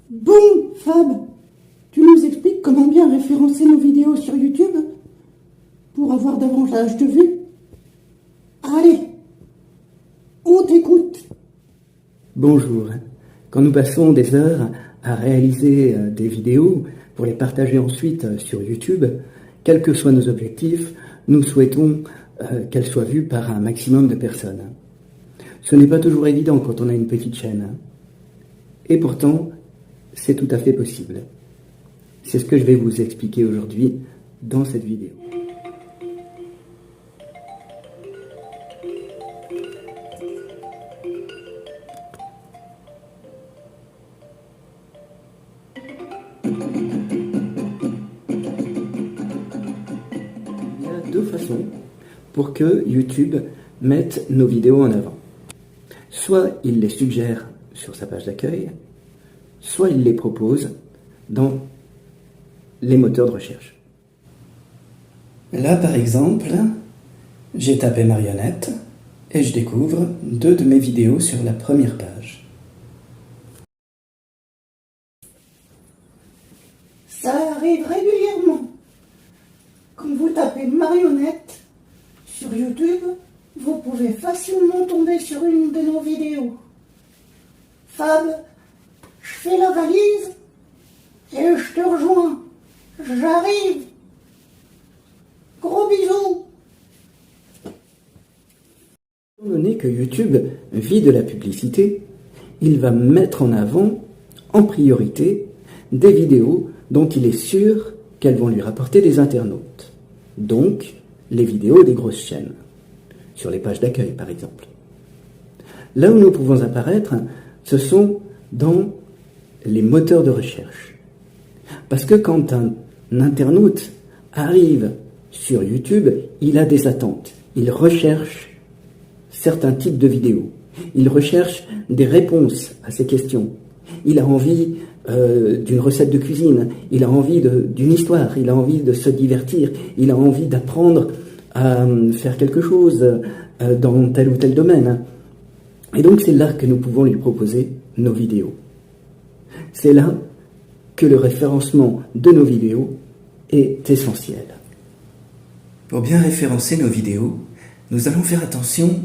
Bon, Fab, tu nous expliques comment bien référencer nos vidéos sur YouTube pour avoir davantage de vues? Allez, on t'écoute. Bonjour. Quand nous passons des heures à réaliser des vidéos pour les partager ensuite sur YouTube, quels que soient nos objectifs, nous souhaitons qu'elles soient vues par un maximum de personnes. Ce n'est pas toujours évident quand on a une petite chaîne. Et pourtant, c'est tout à fait possible. C'est ce que je vais vous expliquer aujourd'hui dans cette vidéo. Il y a deux façons pour que YouTube mette nos vidéos en avant. Soit il les suggère sur sa page d'accueil, soit il les propose dans les moteurs de recherche. Là, par exemple, j'ai tapé marionnette et je découvre 2 de mes vidéos sur la première page. Ça arrive régulièrement. Quand vous tapez marionnette sur YouTube, vous pouvez facilement tomber sur une de nos vidéos. Fab, je fais la valise et je te rejoins. J'arrive. Gros bisous. Étant donné que YouTube vit de la publicité, il va mettre en avant, en priorité, des vidéos dont il est sûr qu'elles vont lui rapporter des internautes. Donc, les vidéos des grosses chaînes, sur les pages d'accueil par exemple. Là où nous pouvons apparaître, ce sont dans les moteurs de recherche. Parce que quand un internaute arrive sur YouTube, il a des attentes. Il recherche certains types de vidéos. Il recherche des réponses à ces questions. Il a envie d'une recette de cuisine. Il a envie d'une histoire. Il a envie de se divertir. Il a envie d'apprendre à faire quelque chose dans tel ou tel domaine. Et donc c'est là que nous pouvons lui proposer nos vidéos. C'est là que le référencement de nos vidéos est essentiel. Pour bien référencer nos vidéos, nous allons faire attention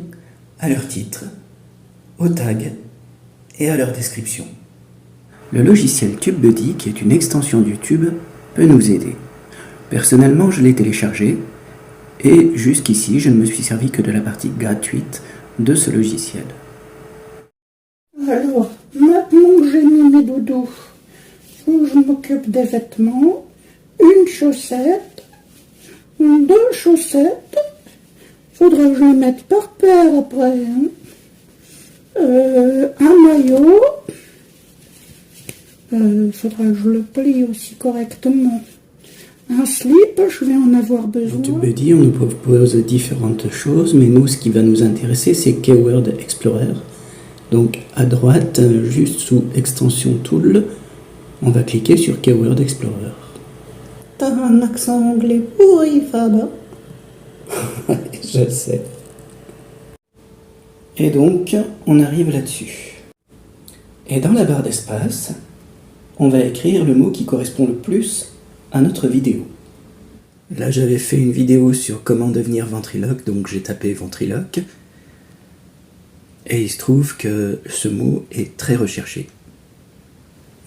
à leur titre, aux tags et à leur description. Le logiciel TubeBuddy, qui est une extension de YouTube, peut nous aider. Personnellement, je l'ai téléchargé et jusqu'ici, je ne me suis servi que de la partie gratuite de ce logiciel. Alors, maintenant que j'ai mis mes doudous, faut que je m'occupe des vêtements, une chaussette, 2 chaussettes, faudra que je les mette par paire après, hein. Un maillot, faudra que je le plie aussi correctement. Un slip, je vais en avoir besoin. Dans TubeBuddy, on nous propose différentes choses, mais nous, ce qui va nous intéresser, c'est Keyword Explorer. Donc, à droite, juste sous Extension Tool, on va cliquer sur Keyword Explorer. T'as un accent anglais pourri, Fab. Je sais. Et donc, on arrive là-dessus. Et dans la barre d'espace, on va écrire le mot qui correspond le plus à notre vidéo. Là, j'avais fait une vidéo sur comment devenir ventriloque, donc j'ai tapé ventriloque. Et il se trouve que ce mot est très recherché.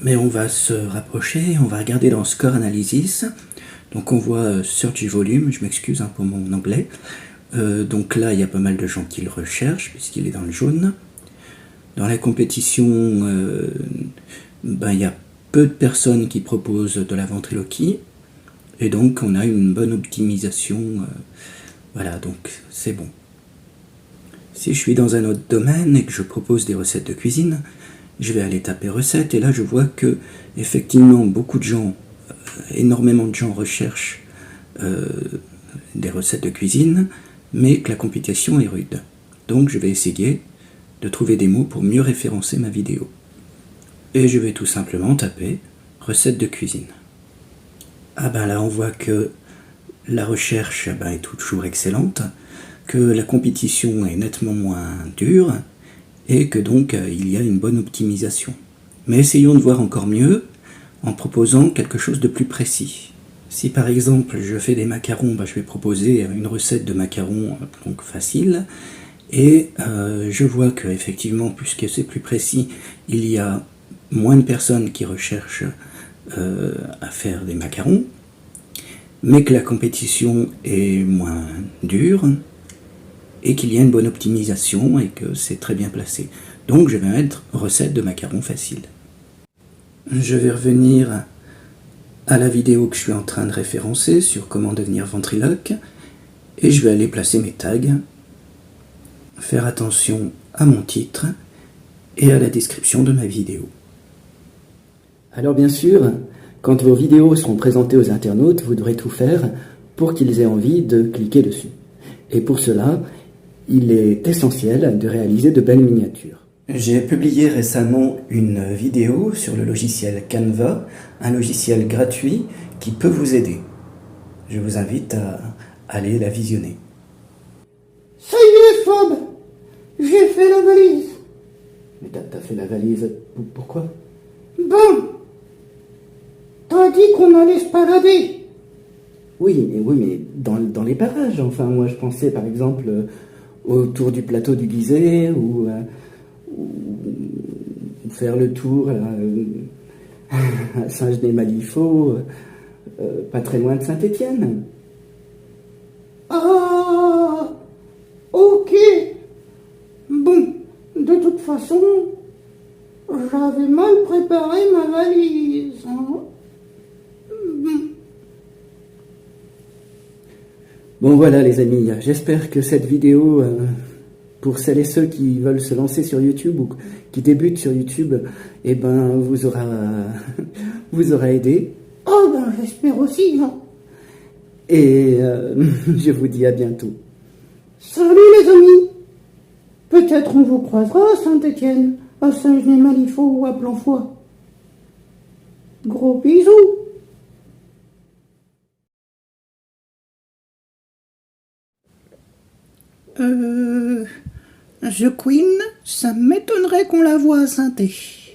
Mais on va se rapprocher, on va regarder dans Score Analysis. Donc on voit Search Volume, je m'excuse pour mon anglais. Donc là, il y a pas mal de gens qui le recherchent, puisqu'il est dans le jaune. Dans la compétition, il y a peu de personnes qui proposent de la ventriloquie. Et donc on a une bonne optimisation. Voilà, donc c'est bon. Si je suis dans un autre domaine et que je propose des recettes de cuisine, je vais aller taper recettes et là je vois que effectivement beaucoup de gens, énormément de gens recherchent des recettes de cuisine, mais que la compétition est rude. Donc je vais essayer de trouver des mots pour mieux référencer ma vidéo. Et je vais tout simplement taper recettes de cuisine. Ah ben là on voit que la recherche est toujours excellente, que la compétition est nettement moins dure et que donc il y a une bonne optimisation. Mais essayons de voir encore mieux en proposant quelque chose de plus précis. Si par exemple je fais des macarons, je vais proposer une recette de macarons donc facile, et je vois que effectivement, puisque c'est plus précis, il y a moins de personnes qui recherchent à faire des macarons, mais que la compétition est moins dure, et qu'il y a une bonne optimisation et que c'est très bien placé. Donc je vais mettre recette de macarons facile. Je vais revenir à la vidéo que je suis en train de référencer sur comment devenir ventriloque, et je vais aller placer mes tags, faire attention à mon titre et à la description de ma vidéo. Alors bien sûr, quand vos vidéos seront présentées aux internautes, vous devrez tout faire pour qu'ils aient envie de cliquer dessus. Et pour cela, il est essentiel de réaliser de belles miniatures. J'ai publié récemment une vidéo sur le logiciel Canva, un logiciel gratuit qui peut vous aider. Je vous invite à aller la visionner. Ça y est, Fab, j'ai fait la valise. Mais t'as fait la valise, pourquoi? Bon, t'as dit qu'on allait se balader. Oui, mais dans les parages, enfin, moi je pensais par exemple autour du plateau du Gizeh, ou faire le tour à Saint-Genès-Malifaux, pas très loin de Saint-Étienne. Ah, ok. Bon, de toute façon, j'avais mal préparé ma valise. Hein. Bon voilà les amis, j'espère que cette vidéo, pour celles et ceux qui veulent se lancer sur YouTube ou qui débutent sur YouTube, vous aura aidé. Oh j'espère aussi. Hein. Et je vous dis à bientôt. Salut les amis. Peut-être on vous croisera à Saint-Étienne, à Saint-Genès-Malifaux ou à Planfoy. Gros bisous. The Queen, ça m'étonnerait qu'on la voie à Saint-Étienne.